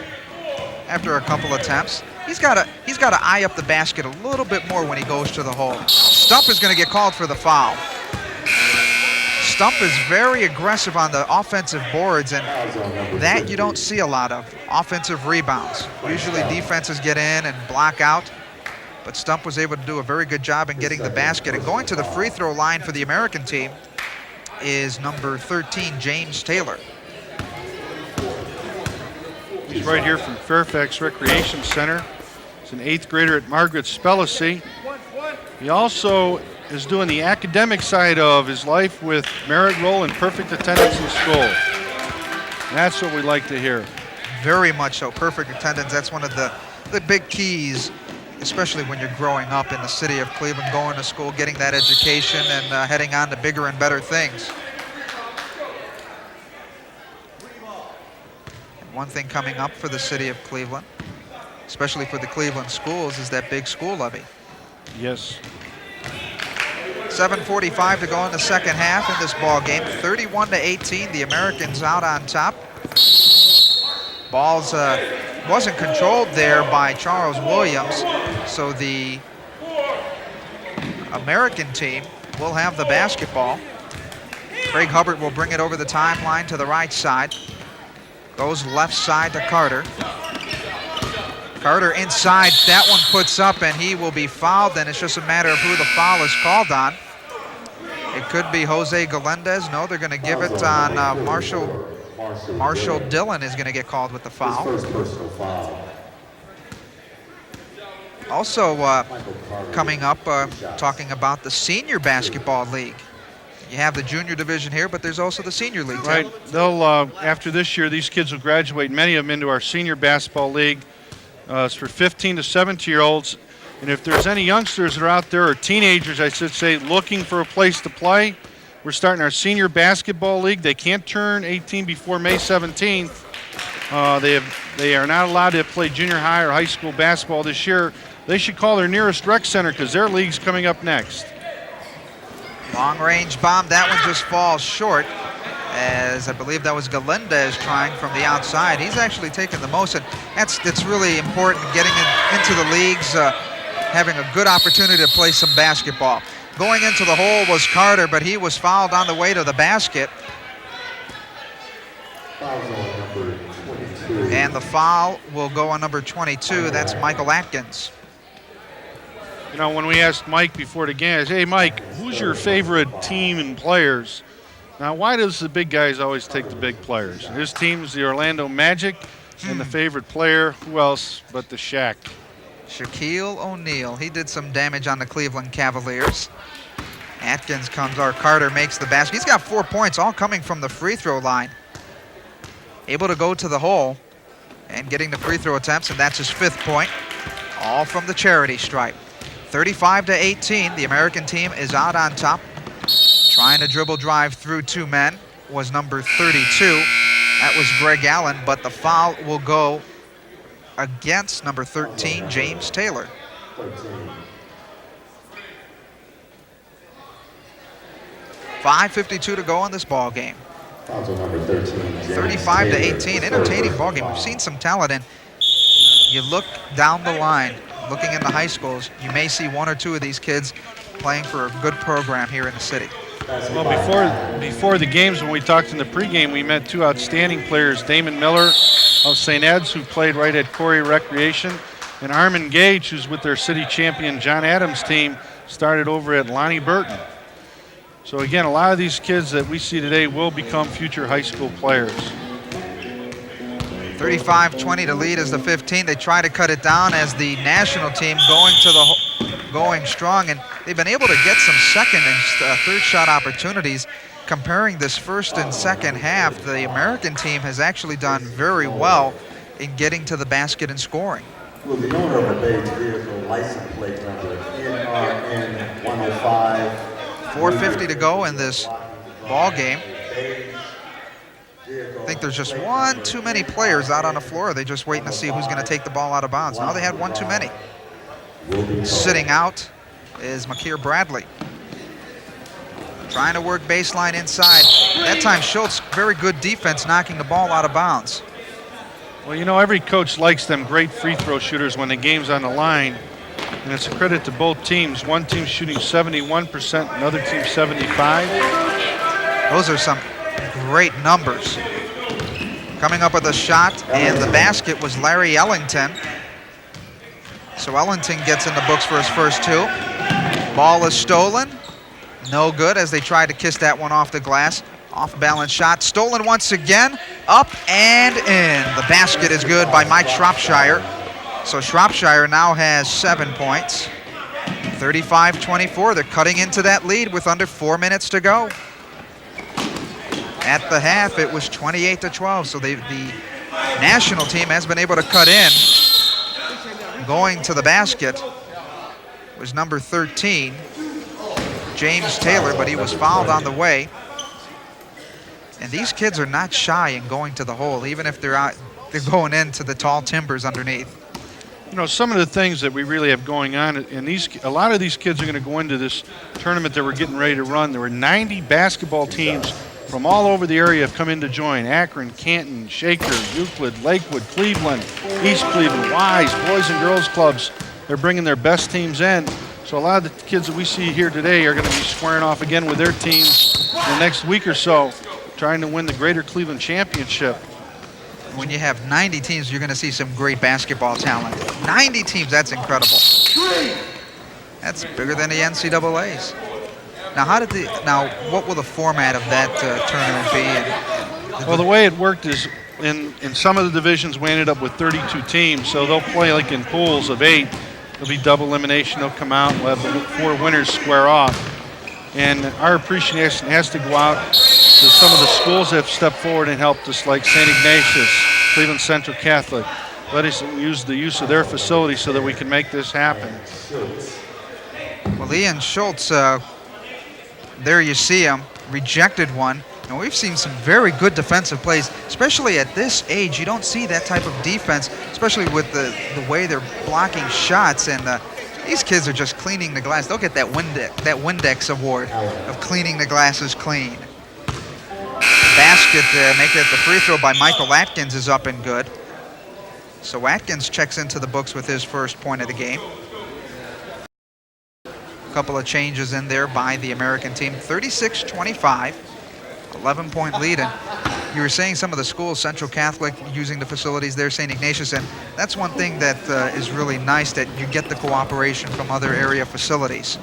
after a couple attempts. He's got to eye up the basket a little bit more when he goes to the hole. Stump is going to get called for the foul. Stump is very aggressive on the offensive boards, and that you don't see a lot of. Offensive rebounds. Usually defenses get in and block out, but Stump was able to do a very good job in getting the basket. And going to the free throw line for the American team is number 13, James Taylor. He's right here from Fairfax Recreation Center. He's an 8th grader at Margaret Spellacy. He also is doing the academic side of his life with merit roll and perfect attendance in school. And that's what we like to hear. Very much so. Perfect attendance. That's one of the big keys, especially when you're growing up in the city of Cleveland, going to school, getting that education, and heading on to bigger and better things. And one thing coming up for the city of Cleveland, especially for the Cleveland schools, is that big school levy. Yes. 7:45 to go in the second half in this ball game. 31-18, the Americans out on top. Balls wasn't controlled there by Charles Williams, so the American team will have the basketball. Craig Hubbard will bring it over the timeline to the right side. Goes left side to Carter. Carter inside, that one puts up, and he will be fouled, and it's just a matter of who the foul is called on. It could be Jose Galendez. No, they're going to give it on Marshall Dillon is going to get called with the foul. His first personal foul. Also coming up, talking about the senior basketball league. You have the junior division here, but there's also the senior league. Right. They'll after this year, these kids will graduate, many of them, into our senior basketball league. It's for 15 to 17-year-olds. And if there's any youngsters that are out there, or teenagers, I should say, looking for a place to play, we're starting our senior basketball league. They can't turn 18 before May 17th. They are not allowed to play junior high or high school basketball this year. They should call their nearest rec center because their league's coming up next. Long range bomb, that one just falls short, as I believe that was Galendez trying from the outside. He's actually taken the most, and that's really important, getting into the leagues, having a good opportunity to play some basketball. Going into the hole was Carter, but he was fouled on the way to the basket. And the foul will go on number 22. That's Michael Atkins. You know, when we asked Mike before the game, I said, hey, Mike, who's your favorite team and players? Now, why does the big guys always take the big players? His team's the Orlando Magic, and the favorite player, who else but the Shaq? Shaquille O'Neal. He did some damage on the Cleveland Cavaliers. Atkins comes, or Carter makes the basket. He's got 4 points, all coming from the free throw line. Able to go to the hole and getting the free throw attempts, and that's his 5th point, all from the charity stripe. 35-18, the American team is out on top. Trying to dribble drive through 2 men was number 32. That was Greg Allen, but the foul will go against number 13, James Taylor. 5:52 to go in this ball game. 35-18, entertaining ball game. We've seen some talent, and you look down the line, looking in the high schools, you may see 1 or 2 of these kids playing for a good program here in the city. Well, before the games, when we talked in the pregame, we met 2 outstanding players, Damon Miller of St. Ed's, who played right at Corey Recreation, and Armin Gage, who's with their city champion John Adams team, started over at Lonnie Burton. So again, a lot of these kids that we see today will become future high school players. 35-20 to lead as the 15. They try to cut it down as the national team going strong, and they've been able to get some second and third shot opportunities. Comparing this first and second half, the American team has actually done very well in getting to the basket and scoring. Will the owner of a Bates vehicle license plate number NRN 105. 4:50 to go in this ball game. I think there's just 1 too many players out on the floor. They're just waiting to see who's going to take the ball out of bounds. Now they had 1 too many. Sitting out is Makir Bradley. Trying to work baseline inside. That time Schultz, very good defense, knocking the ball out of bounds. Well, you know, every coach likes them great free throw shooters when the game's on the line. And it's a credit to both teams. One team shooting 71%, another team 75. Those are some great numbers. Coming up with a shot, and the basket was Larry Ellington. So Ellington gets in the books for his first 2. Ball is stolen. No good as they try to kiss that one off the glass. Off balance shot, stolen once again, up and in. The basket is good by Mike Shropshire. So Shropshire now has 7 points. 35-24, they're cutting into that lead with under 4 minutes to go. At the half, it was 28-12, so the national team has been able to cut in. Going to the basket was number 13, James Taylor, but he was fouled on the way. And these kids are not shy in going to the hole, even if they're going into the tall timbers underneath. You know, some of the things that we really have going on, and a lot of these kids are going to go into this tournament that we're getting ready to run. There were 90 basketball teams from all over the area have come in to join. Akron, Canton, Shaker, Euclid, Lakewood, Cleveland, East Cleveland, Wise, Boys and Girls Clubs. They're bringing their best teams in. So a lot of the kids that we see here today are going to be squaring off again with their teams in the next week or so, trying to win the Greater Cleveland Championship. When you have 90 teams, you're going to see some great basketball talent. 90 teams, that's incredible. That's bigger than the NCAA's. Now, what will the format of that tournament be? Well, the way it worked is in some of the divisions we ended up with 32 teams, so they'll play like in pools of 8. There'll be double elimination. They'll come out. We'll have the 4 winners square off. And our appreciation has to go out to some of the schools that have stepped forward and helped us, like St. Ignatius, Cleveland Central Catholic. Let us use of their facility so that we can make this happen. Well, Ian Schultz, there you see him, rejected one. And we've seen some very good defensive plays, especially at this age. You don't see that type of defense, especially with the way they're blocking shots. And these kids are just cleaning the glass. They'll get that Windex award of cleaning the glasses clean. Basket, make it the free throw by Michael Atkins is up and good. So Atkins checks into the books with his first point of the game. A couple of changes in there by the American team. 36-25, 11-point lead. And You were saying some of the schools, Central Catholic using the facilities there, St. Ignatius, and that's one thing that is really nice, that you get the cooperation from other area facilities.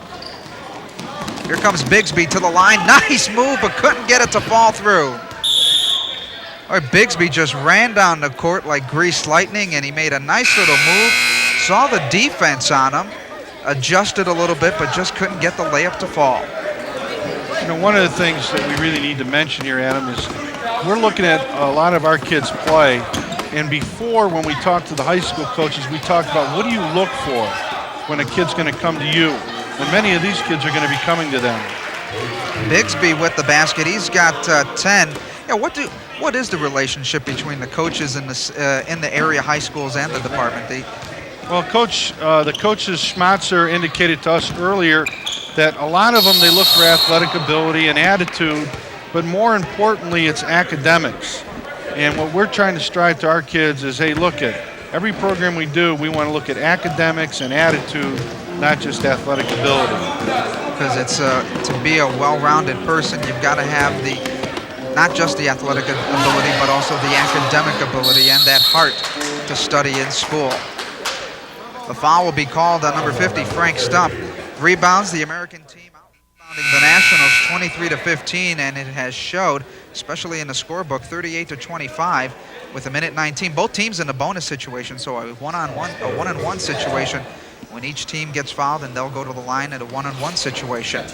Here comes Bigsby to the line. Nice move, but couldn't get it to fall through. All right, Bigsby just ran down the court like greased lightning, and he made a nice little move. Saw the defense on him, adjusted a little bit, but just couldn't get the layup to fall. You know, one of the things that we really need to mention here, Adam, is we're looking at a lot of our kids play, and before, when we talked to the high school coaches, we talked about what do you look for when a kid's going to come to you, and many of these kids are going to be coming to them. Bigsby with the basket. He's got 10. Yeah, what is the relationship between the coaches in the area high schools and the department? Well, the coaches Schmatzer indicated to us earlier that a lot of them, they look for athletic ability and attitude, but more importantly, it's academics. And what we're trying to strive to our kids is, hey, look at every program we do, we want to look at academics and attitude, not just athletic ability. Because it's to be a well-rounded person, you've got to have not just the athletic ability, but also the academic ability and that heart to study in school. The foul will be called on number 50, Frank Stump. Rebounds the American team outbounding the Nationals 23-15, and it has showed, especially in the scorebook, 38-25 with a minute 19. Both teams in a bonus situation, so a one-on-one situation when each team gets fouled, and they'll go to the line at a one-on-one situation.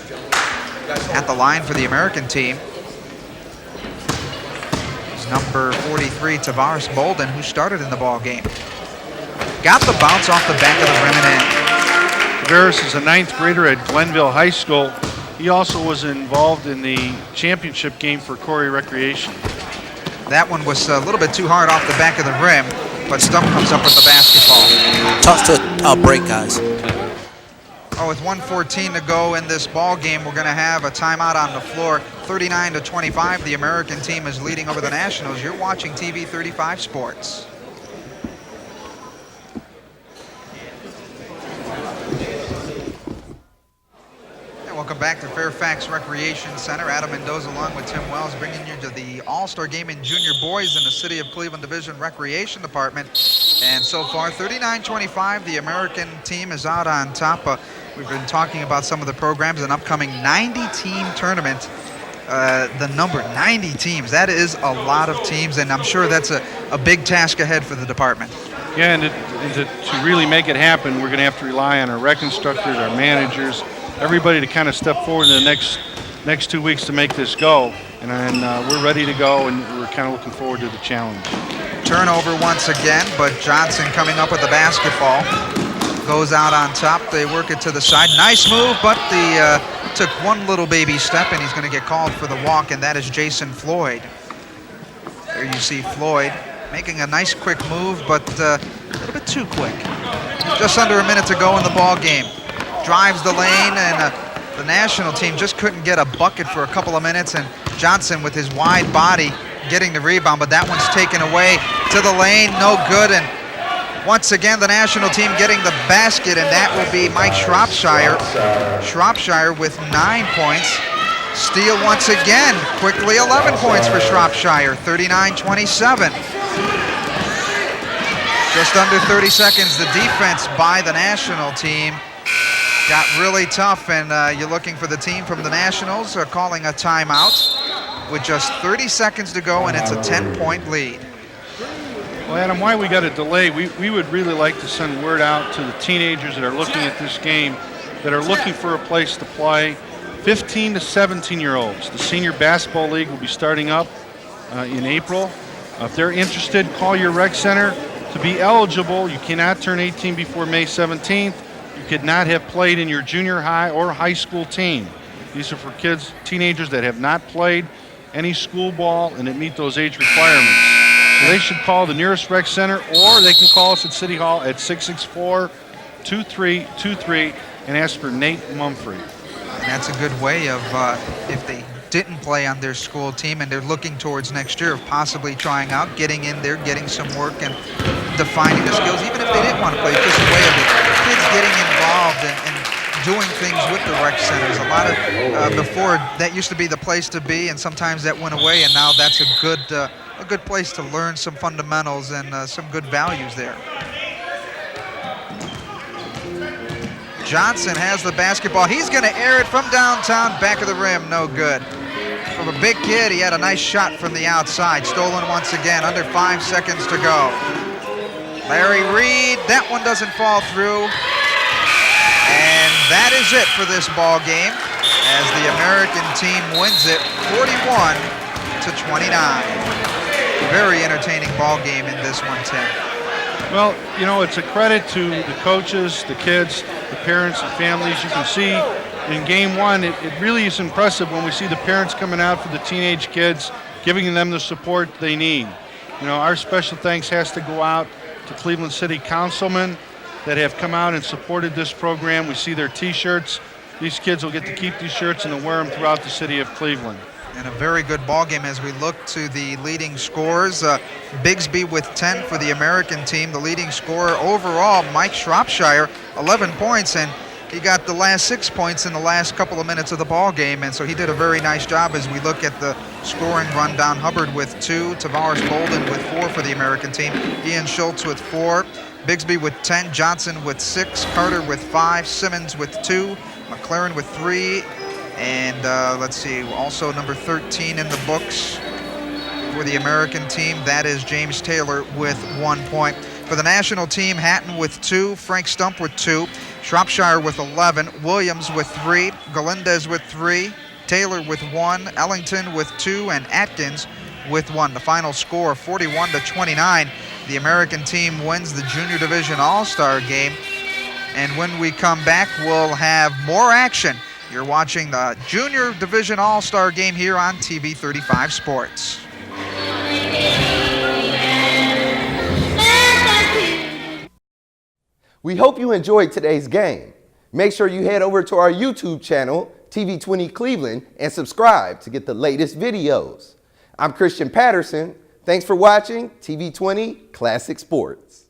At the line for the American team is number 43, Tavares Bolden, who started in the ball game. Got the bounce off the back of the rim and in. Tavares is a 9th grader at Glenville High School. He also was involved in the championship game for Corey Recreation. That one was a little bit too hard off the back of the rim, but Stump comes up with the basketball. Tough to break, guys. Oh, with 1:14 to go in this ball game, we're going to have a timeout on the floor. 39-25, the American team is leading over the Nationals. You're watching TV35 Sports. Welcome back to Fairfax Recreation Center. Adam Mendoza along with Tim Wells bringing you to the All-Star Game in Junior Boys in the City of Cleveland Division Recreation Department. And so far, 39-25, the American team is out on top. We've been talking about some of the programs, an upcoming 90-team tournament. The number 90 teams, that is a lot of teams, and I'm sure that's a big task ahead for the department. Yeah, and to really make it happen, we're going to have to rely on our rec instructors, our managers, everybody to kind of step forward in the next 2 weeks to make this go. And we're ready to go, and we're kind of looking forward to the challenge. Turnover once again, but Johnson coming up with the basketball. Goes out on top. They work it to the side. Nice move, but took one little baby step, and he's going to get called for the walk, and that is Jason Floyd. There you see Floyd making a nice quick move, but a little bit too quick. Just under a minute to go in the ball game. Drives the lane, and the national team just couldn't get a bucket for a couple of minutes, and Johnson with his wide body getting the rebound, but that one's taken away to the lane, no good, and once again the national team getting the basket, and that will be Mike Shropshire. Shropshire with 9 points. Steal once again, quickly 11 points for Shropshire, 39-27. Just under 30 seconds, the defense by the national team got really tough, and you're looking for the team from the Nationals calling a timeout with just 30 seconds to go, and it's a 10-point lead. Well, Adam, why we got a delay, we would really like to send word out to the teenagers that are looking at this game, that are looking for a place to play. 15 to 17-year-olds. The Senior Basketball League will be starting up in April. If they're interested, call your rec center. To be eligible, you cannot turn 18 before May 17th. You could not have played in your junior high or high school team. These are for kids, teenagers that have not played any school ball and that meet those age requirements. So they should call the nearest rec center, or they can call us at City Hall at 664-2323 and ask for Nate Mumphrey. And that's a good way of, if they didn't play on their school team and they're looking towards next year, of possibly trying out, getting in there, getting some work and defining the skills, even if they didn't want to play, just a way of the kids getting involved and doing things with the rec centers. A lot of before that used to be the place to be, and sometimes that went away, and now that's a good place to learn some fundamentals and some good values there. Johnson has the basketball. He's going to air it from downtown, back of the rim, no good. From a big kid, he had a nice shot from the outside. Stolen once again, under 5 seconds to go. Larry Reed, that one doesn't fall through. And that is it for this ball game as the American team wins it 41-29. Very entertaining ball game in this one, Tim. Well, you know, it's a credit to the coaches, the kids, the parents, and families. You can see in game one, it really is impressive when we see the parents coming out for the teenage kids, giving them the support they need. You know, our special thanks has to go out to Cleveland City councilmen that have come out and supported this program. We see their T-shirts. These kids will get to keep these shirts and they'll wear them throughout the city of Cleveland. And a very good ball game as we look to the leading scores. Bigsby with 10 for the American team. The leading scorer overall, Mike Shropshire, 11 points, and he got the last 6 points in the last couple of minutes of the ball game, and so he did a very nice job as we look at the scoring rundown. Hubbard with 2, Tavares Bolden with 4 for the American team, Ian Schultz with 4, Bigsby with 10, Johnson with 6, Carter with 5, Simmons with 2, McLaren with 3, and let's see, also number 13 in the books for the American team, that is James Taylor with 1 point. For the national team, Hatton with 2, Frank Stump with 2, Shropshire with 11, Williams with 3, Galindez with 3, Taylor with 1, Ellington with 2, and Atkins with 1. The final score, 41-29. The American team wins the Junior Division All-Star game. And when we come back, we'll have more action. You're watching the Junior Division All-Star game here on TV35 Sports. We hope you enjoyed today's game. Make sure you head over to our YouTube channel, TV20 Cleveland, and subscribe to get the latest videos. I'm Christian Patterson. Thanks for watching TV20 Classic Sports.